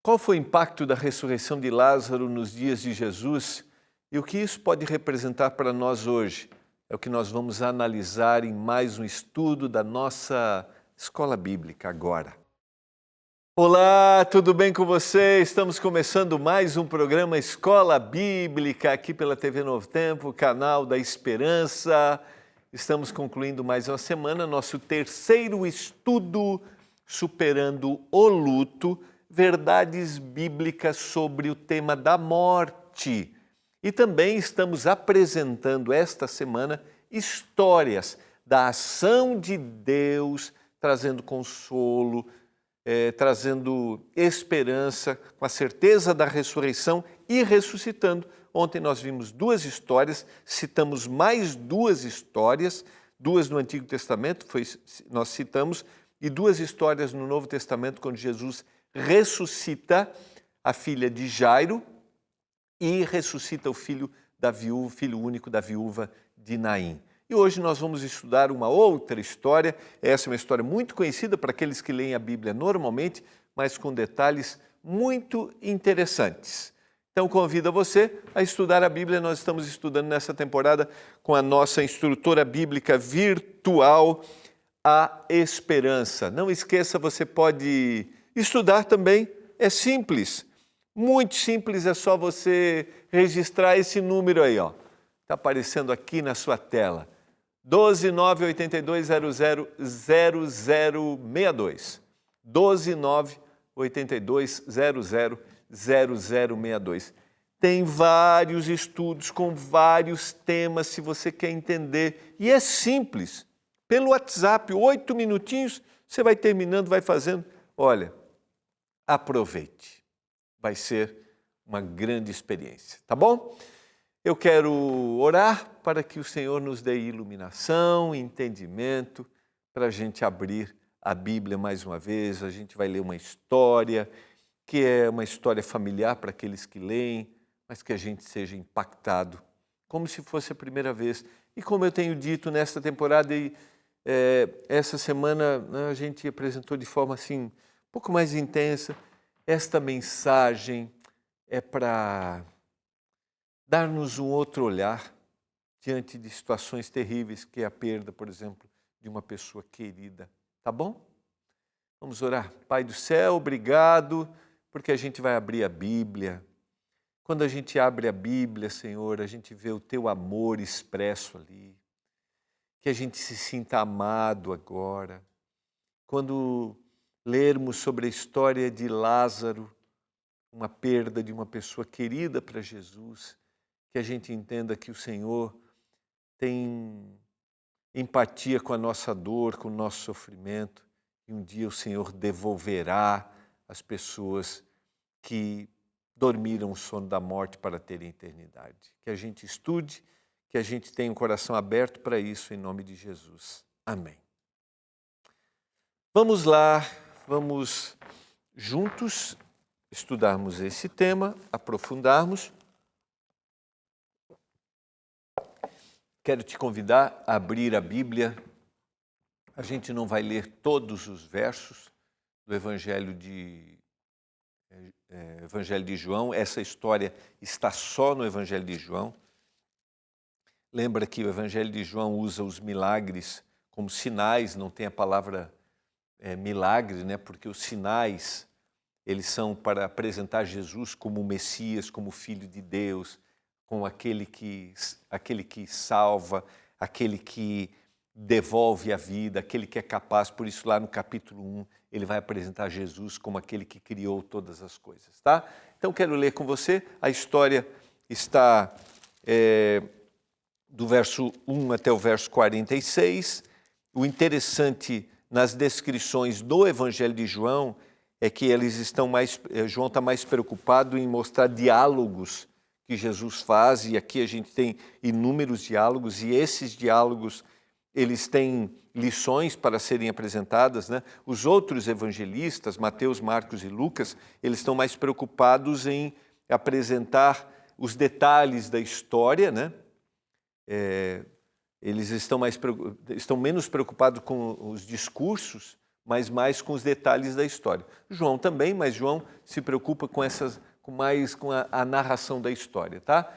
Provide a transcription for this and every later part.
Qual foi o impacto da ressurreição de Lázaro nos dias de Jesus e o que isso pode representar para nós hoje? É o que nós vamos analisar em mais um estudo da nossa Escola Bíblica agora. Olá, tudo bem com você? Estamos começando mais um programa Escola Bíblica aqui pela TV Novo Tempo, canal da Esperança. Estamos concluindo mais uma semana, nosso terceiro estudo Superando o Luto, verdades bíblicas sobre o tema da morte. E também estamos apresentando esta semana histórias da ação de Deus, trazendo consolo, trazendo esperança, com a certeza da ressurreição e ressuscitando. Ontem nós vimos duas histórias, citamos mais duas histórias, duas no Antigo Testamento, nós citamos, e duas histórias no Novo Testamento, quando Jesus ressuscita a filha de Jairo e ressuscita o filho da viúva, filho único da viúva de Naim. E hoje nós vamos estudar uma outra história. Essa é uma história muito conhecida para aqueles que leem a Bíblia normalmente, mas com detalhes muito interessantes. Então convido você a estudar a Bíblia. Nós estamos estudando nessa temporada com a nossa instrutora bíblica virtual, a Esperança. Não esqueça, você pode estudar também, é simples, muito simples, é só você registrar esse número aí, ó. Está aparecendo aqui na sua tela, 12982000062, 12982000062. Tem vários estudos com vários temas, se você quer entender, e é simples, pelo WhatsApp, 8 minutinhos, você vai terminando, vai fazendo. Olha, aproveite, vai ser uma grande experiência, tá bom? Eu quero orar para que o Senhor nos dê iluminação, entendimento, para a gente abrir a Bíblia mais uma vez. A gente vai ler uma história, que é uma história familiar para aqueles que leem, mas que a gente seja impactado, como se fosse a primeira vez. E como eu tenho dito nesta temporada, essa semana a gente apresentou de forma assim, um pouco mais intensa. Esta mensagem é para dar-nos um outro olhar diante de situações terríveis, que é a perda, por exemplo, de uma pessoa querida. Tá bom? Vamos orar. Pai do céu, obrigado, porque a gente vai abrir a Bíblia. Quando a gente abre a Bíblia, Senhor, a gente vê o Teu amor expresso ali. Que a gente se sinta amado agora. Quando lermos sobre a história de Lázaro, uma perda de uma pessoa querida para Jesus, que a gente entenda que o Senhor tem empatia com a nossa dor, com o nosso sofrimento, e um dia o Senhor devolverá as pessoas que dormiram o sono da morte para terem eternidade. Que a gente estude, que a gente tenha um coração aberto para isso, em nome de Jesus. Amém. Vamos lá, vamos juntos estudarmos esse tema, aprofundarmos. Quero te convidar a abrir a Bíblia. A gente não vai ler todos os versos do Evangelho de João. Essa história está só no Evangelho de João. Lembra que o Evangelho de João usa os milagres como sinais, não tem a palavra milagre, né? Porque os sinais, eles são para apresentar Jesus como o Messias, como o Filho de Deus, como aquele que salva, aquele que devolve a vida, aquele que é capaz. Por isso, lá no capítulo 1, ele vai apresentar Jesus como aquele que criou todas as coisas, tá? Então, quero ler com você. A história está do verso 1 até o verso 46. O interessante nas descrições do Evangelho de João é que João está mais preocupado em mostrar diálogos que Jesus faz, e aqui a gente tem inúmeros diálogos, e esses diálogos, eles têm lições para serem apresentadas, né? Os outros evangelistas, Mateus, Marcos e Lucas, eles estão mais preocupados em apresentar os detalhes da história, né? Eles estão menos preocupados com os discursos, mas mais com os detalhes da história. João também, mas João se preocupa com a narração da história, tá?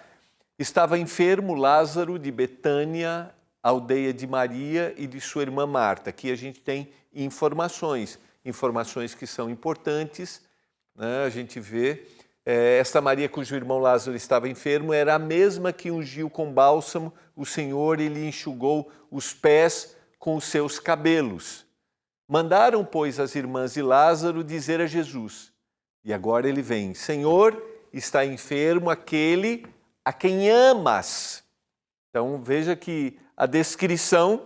Estava enfermo Lázaro de Betânia, aldeia de Maria e de sua irmã Marta. Aqui a gente tem informações que são importantes, né? A gente vê, esta Maria cujo irmão Lázaro estava enfermo era a mesma que ungiu com bálsamo o Senhor e lhe enxugou os pés com os seus cabelos. Mandaram, pois, as irmãs de Lázaro dizer a Jesus, e agora ele vem, Senhor, está enfermo aquele a quem amas. Então veja que a descrição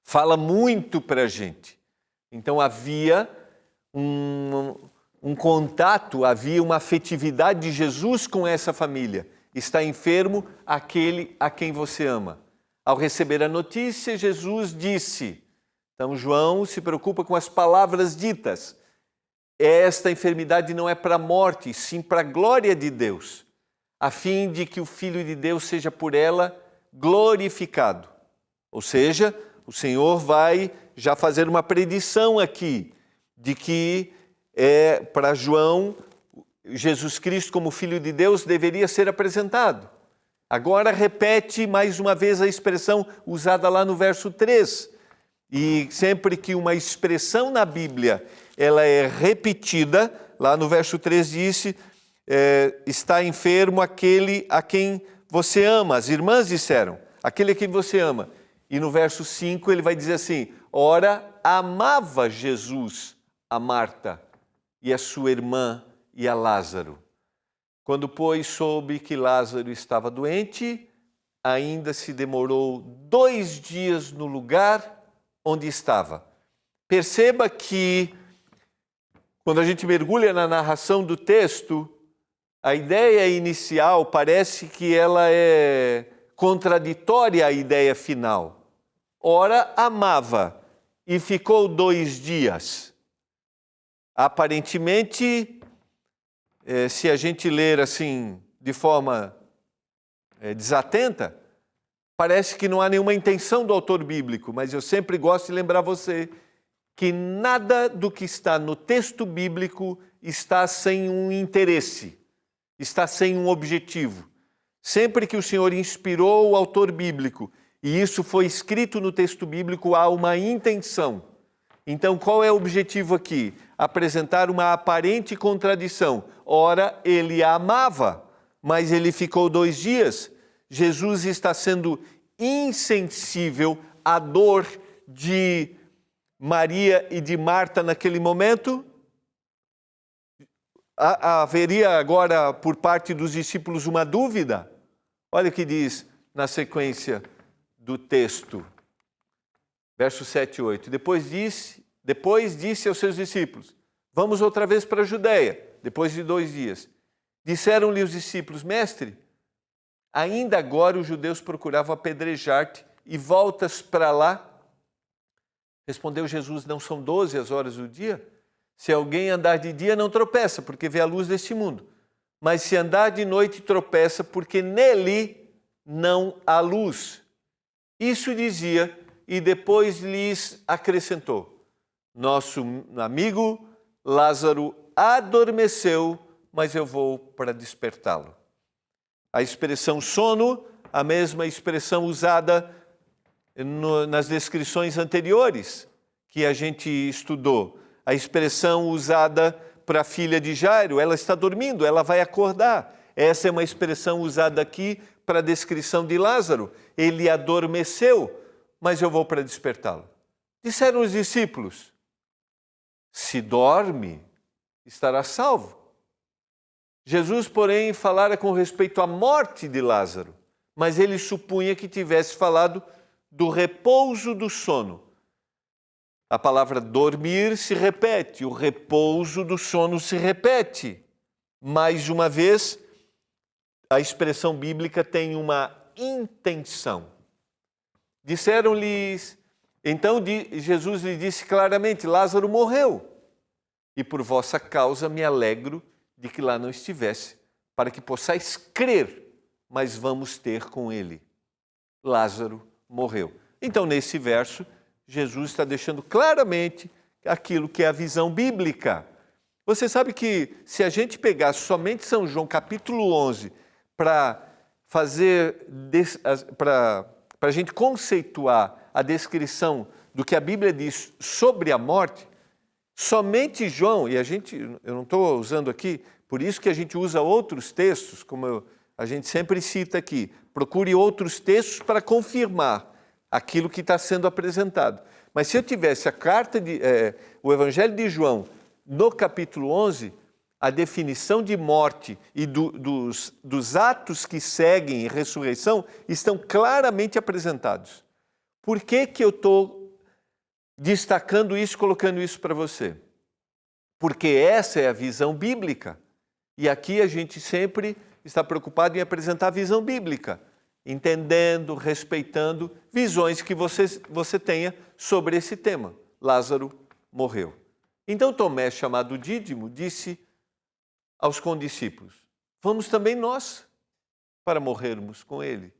fala muito para a gente. Então havia um contato, havia uma afetividade de Jesus com essa família. Está enfermo aquele a quem você ama. Ao receber a notícia, Jesus disse, então João se preocupa com as palavras ditas. Esta enfermidade não é para a morte, sim para a glória de Deus, a fim de que o Filho de Deus seja por ela glorificado. Ou seja, o Senhor vai já fazer uma predição aqui, de que para João, Jesus Cristo como Filho de Deus deveria ser apresentado. Agora repete mais uma vez a expressão usada lá no verso 3. E sempre que uma expressão na Bíblia ela é repetida, lá no verso 3 disse, está enfermo aquele a quem você ama. As irmãs disseram, aquele a quem você ama. E no verso 5 ele vai dizer assim, ora, amava Jesus a Marta e a sua irmã e a Lázaro. Quando, pois, soube que Lázaro estava doente, ainda se demorou 2 dias no lugar onde estava. Perceba que, quando a gente mergulha na narração do texto, a ideia inicial parece que ela é contraditória à ideia final. Ora, amava e ficou 2 dias. Aparentemente, se a gente ler assim de forma desatenta, parece que não há nenhuma intenção do autor bíblico, mas eu sempre gosto de lembrar você que nada do que está no texto bíblico está sem um interesse, está sem um objetivo. Sempre que o Senhor inspirou o autor bíblico, e isso foi escrito no texto bíblico, há uma intenção. Então, qual é o objetivo aqui? Apresentar uma aparente contradição. Ora, ele a amava, mas ele ficou 2 dias. Jesus está sendo insensível à dor de Maria e de Marta naquele momento? Haveria agora, por parte dos discípulos, uma dúvida? Olha o que diz na sequência do texto. Verso 7 e 8. Depois disse aos seus discípulos, vamos outra vez para a Judéia, depois de 2 dias. Disseram-lhe os discípulos, mestre, ainda agora os judeus procuravam apedrejar-te e voltas para lá? Respondeu Jesus, não são 12 as horas do dia? Se alguém andar de dia não tropeça, porque vê a luz deste mundo. Mas se andar de noite tropeça, porque nele não há luz. Isso dizia e depois lhes acrescentou, nosso amigo Lázaro adormeceu, mas eu vou para despertá-lo. A expressão sono, a mesma expressão usada nas descrições anteriores que a gente estudou. A expressão usada para a filha de Jairo, ela está dormindo, ela vai acordar. Essa é uma expressão usada aqui para a descrição de Lázaro. Ele adormeceu, mas eu vou para despertá-lo. Disseram os discípulos, se dorme, estará salvo. Jesus, porém, falara com respeito à morte de Lázaro, mas ele supunha que tivesse falado do repouso do sono. A palavra dormir se repete, o repouso do sono se repete. Mais uma vez, a expressão bíblica tem uma intenção. Disseram-lhes, então Jesus lhe disse claramente, Lázaro morreu, e por vossa causa me alegro de que lá não estivesse, para que possais crer, mas vamos ter com ele. Lázaro morreu. Então, nesse verso, Jesus está deixando claramente aquilo que é a visão bíblica. Você sabe que se a gente pegar somente São João capítulo 11 para a gente conceituar a descrição do que a Bíblia diz sobre a morte, somente João, e eu não estou usando aqui, por isso que a gente usa outros textos, como a gente sempre cita aqui, procure outros textos para confirmar aquilo que está sendo apresentado. Mas se eu tivesse o Evangelho de João no capítulo 11, a definição de morte e dos atos que seguem ressurreição estão claramente apresentados. Por que eu estou destacando isso, colocando isso para você? Porque essa é a visão bíblica. E aqui a gente sempre está preocupado em apresentar a visão bíblica, entendendo, respeitando visões que você tenha sobre esse tema. Lázaro morreu. Então Tomé, chamado Dídimo, disse aos condiscípulos: vamos também nós para morrermos com ele.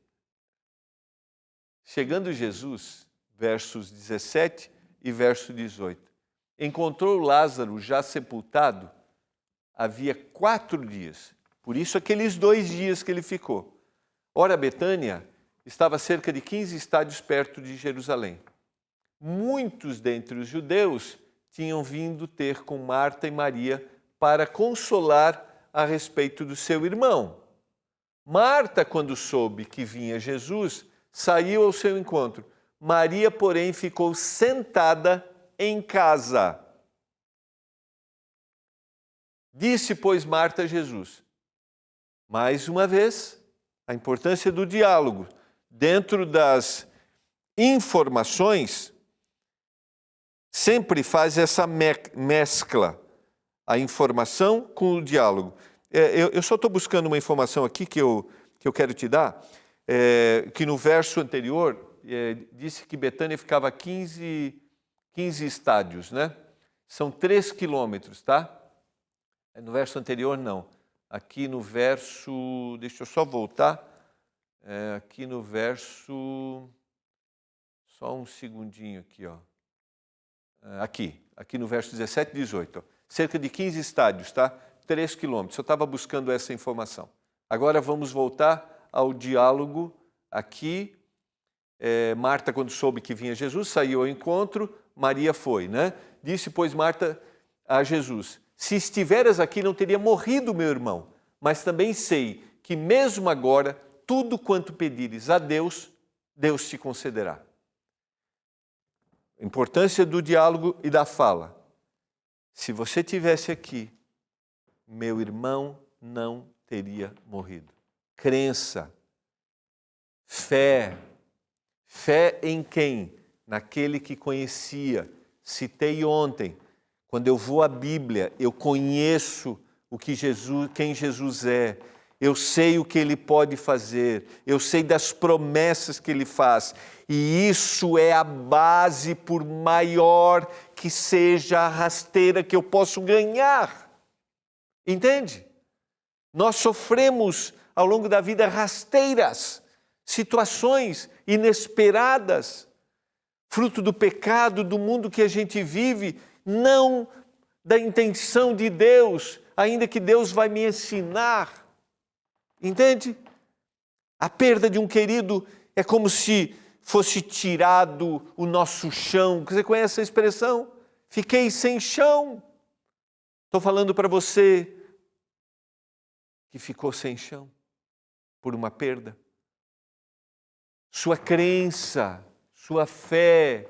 Chegando Jesus, versos 17 e verso 18, encontrou Lázaro já sepultado havia 4 dias. Por isso aqueles 2 dias que ele ficou. Ora, Betânia estava a cerca de 15 estádios perto de Jerusalém. Muitos dentre os judeus tinham vindo ter com Marta e Maria para consolar a respeito do seu irmão. Marta, quando soube que vinha Jesus, saiu ao seu encontro. Maria, porém, ficou sentada em casa. Disse, pois, Marta a Jesus, mais uma vez, a importância do diálogo. Dentro das informações, sempre faz essa mescla, a informação com o diálogo. Eu só estou buscando uma informação aqui que eu quero te dar, que no verso anterior disse que Betânia ficava a 15 estádios, né? São 3 quilômetros, tá? No verso anterior, não. Aqui no verso... Deixa eu só voltar. Aqui no verso... Só um segundinho aqui, ó. Aqui no verso 17 e 18. Ó. Cerca de 15 estádios, tá? 3 quilômetros. Eu estava buscando essa informação. Agora vamos voltar ao diálogo aqui. Marta, quando soube que vinha Jesus, saiu ao encontro. Maria foi, né? Disse, pois, Marta a Jesus, se estiveras aqui, não teria morrido meu irmão, mas também sei que mesmo agora, tudo quanto pedires a Deus, Deus te concederá. Importância do diálogo e da fala. Se você tivesse aqui, meu irmão não teria morrido. Crença, fé. Fé em quem? Naquele que conhecia. Citei ontem. Quando eu vou à Bíblia, eu conheço quem Jesus é. Eu sei o que Ele pode fazer. Eu sei das promessas que Ele faz. E isso é a base, por maior que seja a rasteira que eu posso ganhar. Entende? Nós sofremos ao longo da vida rasteiras, situações inesperadas, fruto do pecado, do mundo que a gente vive, não da intenção de Deus, ainda que Deus vai me ensinar. Entende? A perda de um querido é como se fosse tirado o nosso chão. Você conhece essa expressão? Fiquei sem chão. Estou falando para você que ficou sem chão por uma perda. Sua crença, sua fé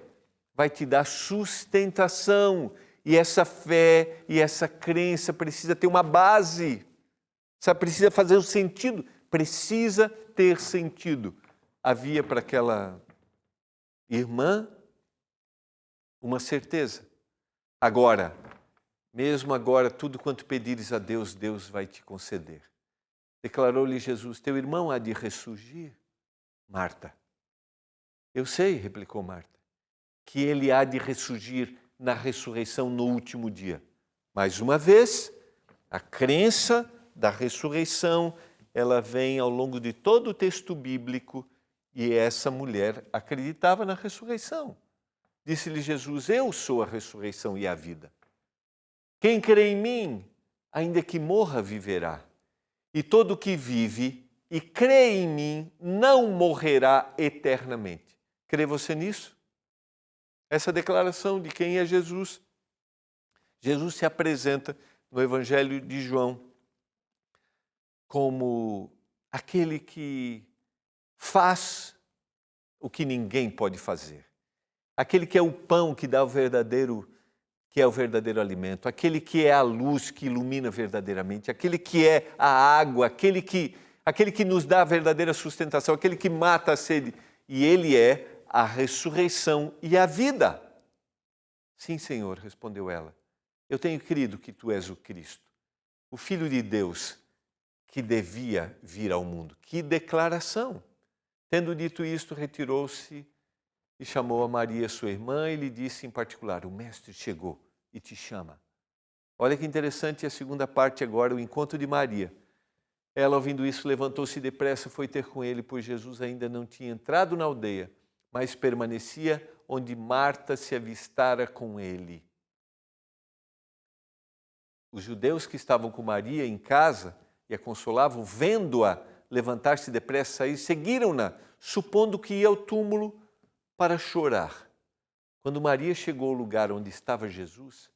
vai te dar sustentação. E essa fé e essa crença precisa ter uma base. Precisa fazer um sentido. Precisa ter sentido. Havia para aquela irmã uma certeza. Agora, mesmo agora, tudo quanto pedires a Deus, Deus vai te conceder. Declarou-lhe Jesus, teu irmão há de ressurgir. Marta. Eu sei, replicou Marta, que ele há de ressurgir na ressurreição no último dia. Mais uma vez, a crença da ressurreição, ela vem ao longo de todo o texto bíblico e essa mulher acreditava na ressurreição. Disse-lhe Jesus: eu sou a ressurreição e a vida. Quem crê em mim, ainda que morra, viverá. E todo que vive e crê em mim não morrerá eternamente. Crê você nisso? Essa declaração de quem é Jesus. Jesus se apresenta no Evangelho de João como aquele que faz o que ninguém pode fazer. Aquele que é o pão que dá o verdadeiro, que é o verdadeiro alimento, aquele que é a luz que ilumina verdadeiramente, aquele que é a água, aquele que nos dá a verdadeira sustentação, aquele que mata a sede. E ele é a ressurreição e a vida. Sim, Senhor, respondeu ela. Eu tenho crido que tu és o Cristo, o Filho de Deus, que devia vir ao mundo. Que declaração! Tendo dito isto, retirou-se e chamou a Maria, sua irmã, e lhe disse em particular: o Mestre chegou e te chama. Olha que interessante a segunda parte agora, o encontro de Maria. Ela, ouvindo isso, levantou-se depressa, foi ter com ele, pois Jesus ainda não tinha entrado na aldeia, mas permanecia onde Marta se avistara com ele. Os judeus que estavam com Maria em casa e a consolavam, vendo-a levantar-se depressa, sair, seguiram-na, supondo que ia ao túmulo para chorar. Quando Maria chegou ao lugar onde estava Jesus,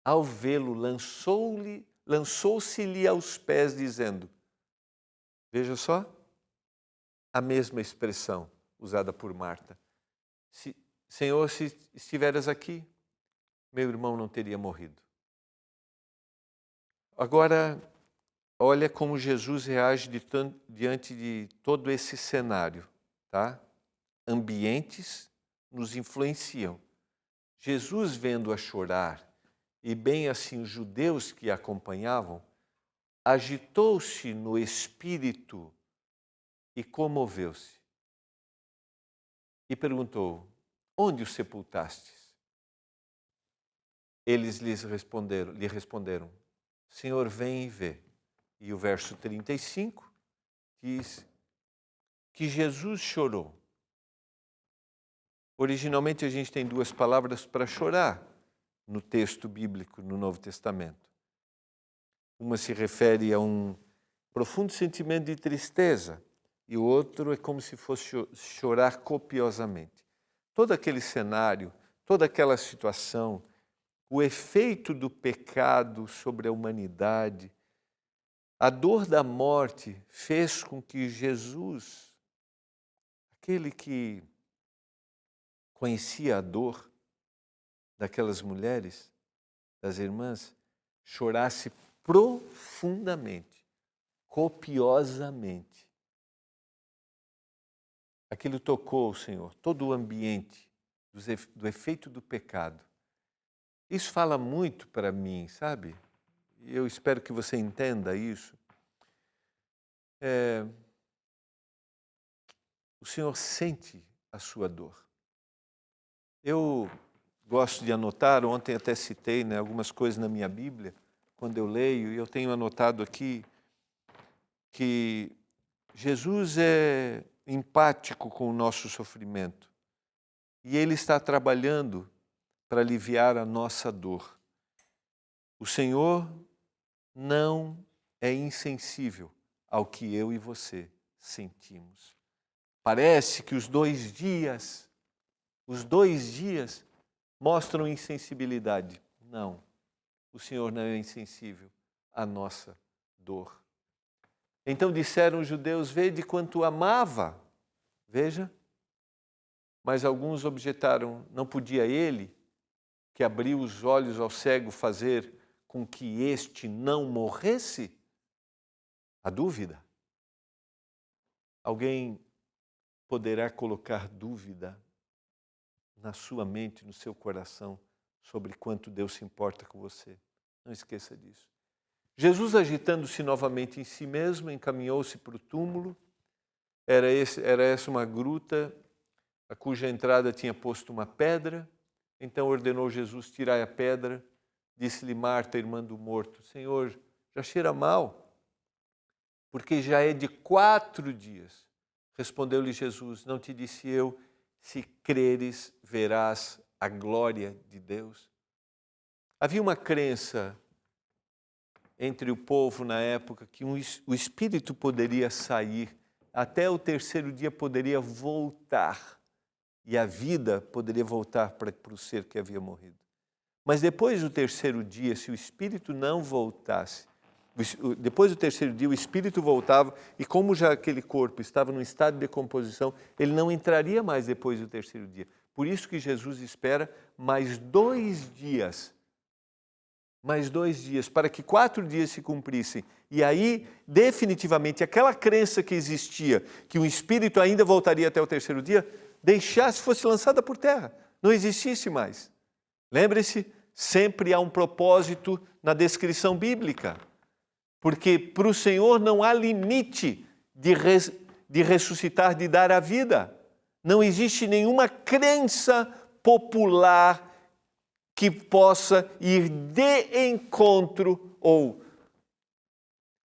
ao vê-lo, lançou-se-lhe aos pés, dizendo, veja só, a mesma expressão usada por Marta. Senhor, se estiveras aqui, meu irmão não teria morrido. Agora, olha como Jesus reage diante de todo esse cenário, tá? Ambientes nos influenciam. Jesus, vendo-a chorar, e bem assim os judeus que a acompanhavam, agitou-se no espírito e comoveu-se. E perguntou, onde o sepultastes? Eles lhe responderam, Senhor, vem e vê. E o verso 35 diz que Jesus chorou. Originalmente a gente tem duas palavras para chorar no texto bíblico, no Novo Testamento. Uma se refere a um profundo sentimento de tristeza e o outro é como se fosse chorar copiosamente. Todo aquele cenário, toda aquela situação, o efeito do pecado sobre a humanidade, a dor da morte fez com que Jesus, aquele que conhecia a dor daquelas mulheres, das irmãs, chorasse profundamente, copiosamente. Aquilo tocou, Senhor, todo o ambiente do efeito do pecado. Isso fala muito para mim, sabe? E eu espero que você entenda isso. O Senhor sente a sua dor. Eu gosto de anotar, ontem até citei, algumas coisas na minha Bíblia, quando eu leio, e eu tenho anotado aqui que Jesus é empático com o nosso sofrimento e Ele está trabalhando para aliviar a nossa dor. O Senhor não é insensível ao que eu e você sentimos. Parece que os dois dias mostram insensibilidade. Não, o Senhor não é insensível à nossa dor. Então disseram os judeus, vede quanto amava. Veja. Mas alguns objetaram, não podia ele, que abriu os olhos ao cego, fazer com que este não morresse? A dúvida. Alguém poderá colocar dúvida na sua mente, no seu coração, sobre quanto Deus se importa com você. Não esqueça disso. Jesus, agitando-se novamente em si mesmo, encaminhou-se para o túmulo. Era essa uma gruta, a cuja entrada tinha posto uma pedra. Então ordenou Jesus, tirai a pedra. Disse-lhe Marta, irmã do morto, Senhor, já cheira mal, porque já é de 4 dias. Respondeu-lhe Jesus, não te disse eu, se creres, verás a glória de Deus. Havia uma crença entre o povo na época que o espírito poderia sair, até o terceiro dia poderia voltar, e a vida poderia voltar para o ser que havia morrido. Mas depois do terceiro dia, se o espírito não voltasse, depois do terceiro dia o espírito voltava, e como já aquele corpo estava num estado de decomposição, ele não entraria mais depois do terceiro dia. Por isso que Jesus espera mais 2 dias, para que 4 dias se cumprissem. E aí, definitivamente, aquela crença que existia, que o espírito ainda voltaria até o terceiro dia, fosse lançada por terra, não existisse mais. Lembre-se, sempre há um propósito na descrição bíblica, porque para o Senhor não há limite de ressuscitar, de dar a vida. Não existe nenhuma crença popular que possa ir de encontro, ou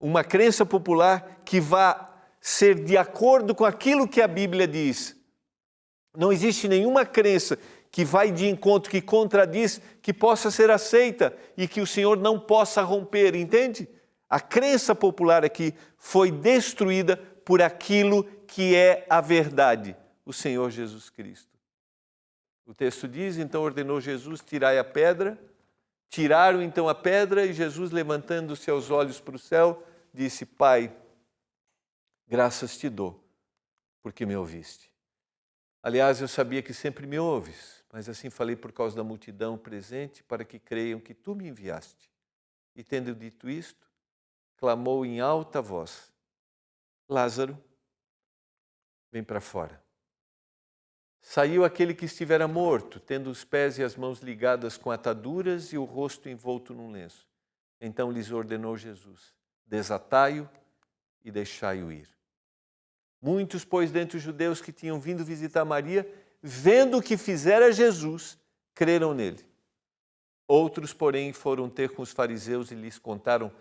uma crença popular que vá ser de acordo com aquilo que a Bíblia diz. Não existe nenhuma crença que vai de encontro, que contradiz, que possa ser aceita e que o Senhor não possa romper, entende? A crença popular aqui foi destruída por aquilo que é a verdade, o Senhor Jesus Cristo. O texto diz, então ordenou Jesus, tirai a pedra. Tiraram então a pedra e Jesus, levantando seus olhos para o céu, disse, Pai, graças te dou, porque me ouviste. Aliás, eu sabia que sempre me ouves, mas assim falei por causa da multidão presente, para que creiam que tu me enviaste. E tendo dito isto, clamou em alta voz, Lázaro, vem para fora. Saiu aquele que estivera morto, tendo os pés e as mãos ligadas com ataduras e o rosto envolto num lenço. Então lhes ordenou Jesus, desatai-o e deixai-o ir. Muitos, pois, dentre os judeus que tinham vindo visitar Maria, vendo o que fizera Jesus, creram nele. Outros, porém, foram ter com os fariseus e lhes contaram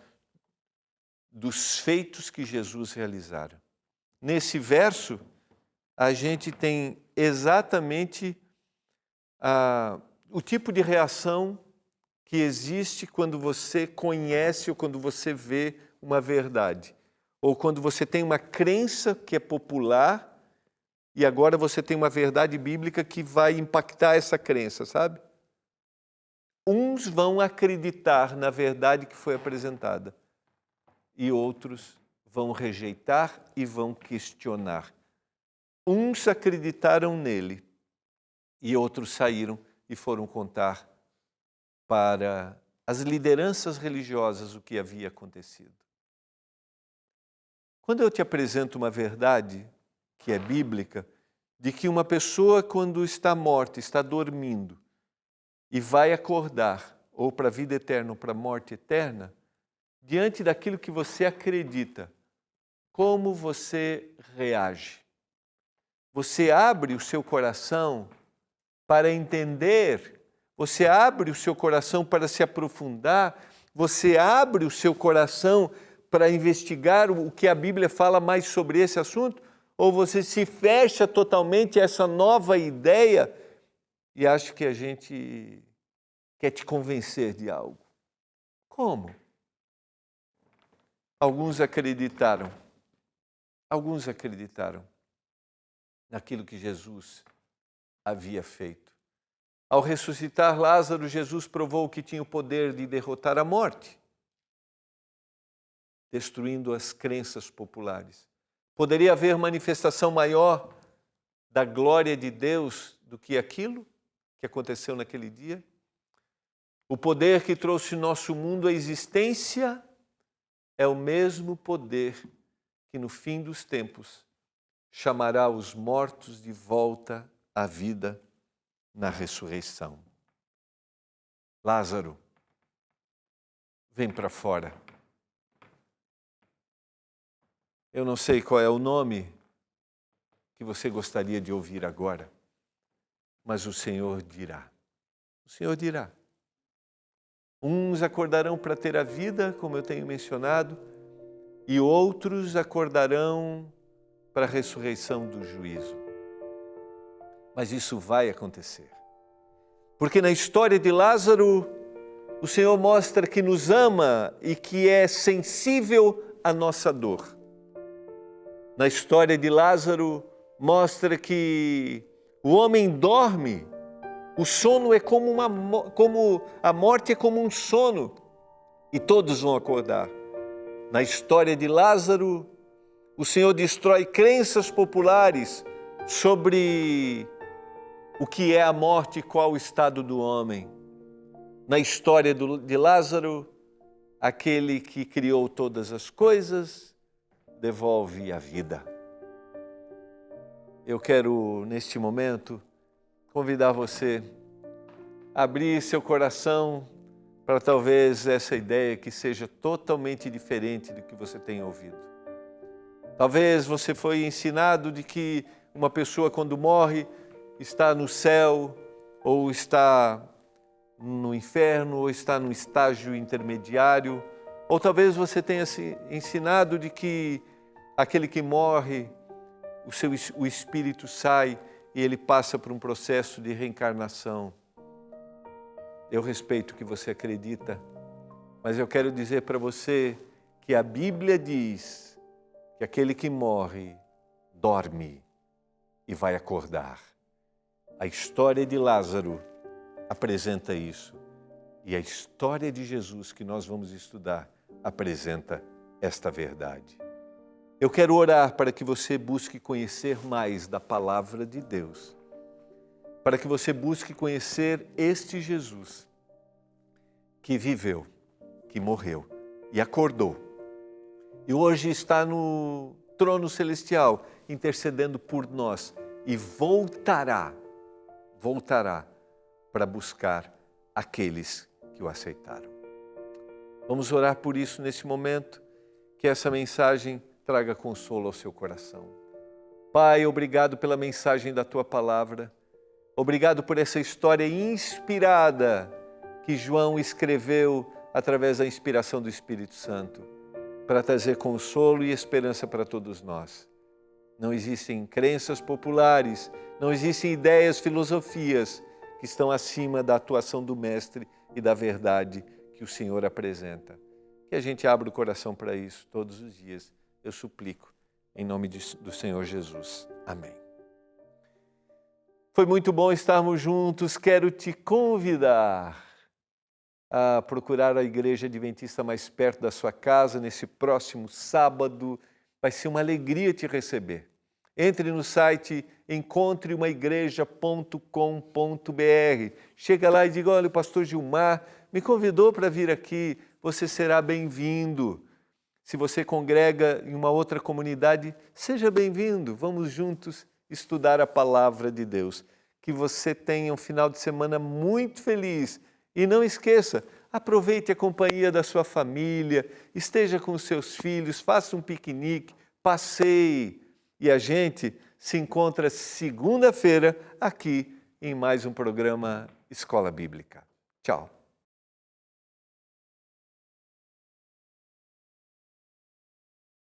dos feitos que Jesus realizara. Nesse verso, a gente tem exatamente o tipo de reação que existe quando você conhece ou quando você vê uma verdade. Ou quando você tem uma crença que é popular e agora você tem uma verdade bíblica que vai impactar essa crença, sabe? Uns vão acreditar na verdade que foi apresentada e outros vão rejeitar e vão questionar. Uns acreditaram nele e outros saíram e foram contar para as lideranças religiosas o que havia acontecido. Quando eu te apresento uma verdade que é bíblica, de que uma pessoa quando está morta, está dormindo e vai acordar ou para a vida eterna ou para a morte eterna, diante daquilo que você acredita, como você reage? Você abre o seu coração para entender, você abre o seu coração para se aprofundar, você abre o seu coração para investigar o que a Bíblia fala mais sobre esse assunto? Ou você se fecha totalmente a essa nova ideia e acha que a gente quer te convencer de algo? Como? Alguns acreditaram naquilo que Jesus havia feito. Ao ressuscitar Lázaro, Jesus provou que tinha o poder de derrotar a morte, destruindo as crenças populares. Poderia haver manifestação maior da glória de Deus do que aquilo que aconteceu naquele dia? O poder que trouxe nosso mundo à existência é o mesmo poder que no fim dos tempos chamará os mortos de volta à vida na ressurreição. Lázaro, vem para fora. Eu não sei qual é o nome que você gostaria de ouvir agora, mas o Senhor dirá. O Senhor dirá. Uns acordarão para ter a vida, como eu tenho mencionado, e outros acordarão para a ressurreição do juízo. Mas isso vai acontecer. Porque na história de Lázaro, o Senhor mostra que nos ama e que é sensível à nossa dor. Na história de Lázaro, mostra que o homem dorme, o sono é como a morte é como um sono, e todos vão acordar. Na história de Lázaro, o Senhor destrói crenças populares sobre o que é a morte e qual o estado do homem. Na história de Lázaro, aquele que criou todas as coisas devolve a vida. Eu quero, neste momento, convidar você a abrir seu coração para talvez essa ideia que seja totalmente diferente do que você tem ouvido. Talvez você foi ensinado de que uma pessoa quando morre está no céu ou está no inferno ou está no estágio intermediário, ou talvez você tenha se ensinado de que aquele que morre, o espírito sai e ele passa por um processo de reencarnação. Eu respeito o que você acredita, mas eu quero dizer para você que a Bíblia diz que aquele que morre dorme e vai acordar. A história de Lázaro apresenta isso. E a história de Jesus que nós vamos estudar apresenta esta verdade. Eu quero orar para que você busque conhecer mais da palavra de Deus. Para que você busque conhecer este Jesus que viveu, que morreu e acordou. E hoje está no trono celestial intercedendo por nós e voltará para buscar aqueles que o aceitaram. Vamos orar por isso nesse momento, que essa mensagem traga consolo ao seu coração. Pai, obrigado pela mensagem da Tua palavra. Obrigado por essa história inspirada que João escreveu através da inspiração do Espírito Santo, para trazer consolo e esperança para todos nós. Não existem crenças populares, não existem ideias, filosofias que estão acima da atuação do Mestre e da verdade que o Senhor apresenta. Que a gente abra o coração para isso todos os dias. Eu suplico, em nome do Senhor Jesus. Amém. Foi muito bom estarmos juntos. Quero te convidar a procurar a Igreja Adventista mais perto da sua casa nesse próximo sábado. Vai ser uma alegria te receber. Entre no site encontreumaigreja.com.br. Chega lá e diga, olha, o pastor Gilmar me convidou para vir aqui. Você será bem-vindo. Se você congrega em uma outra comunidade, seja bem-vindo. Vamos juntos estudar a palavra de Deus. Que você tenha um final de semana muito feliz. E não esqueça, aproveite a companhia da sua família, esteja com os seus filhos, faça um piquenique, passeie. E a gente se encontra segunda-feira aqui em mais um programa Escola Bíblica. Tchau.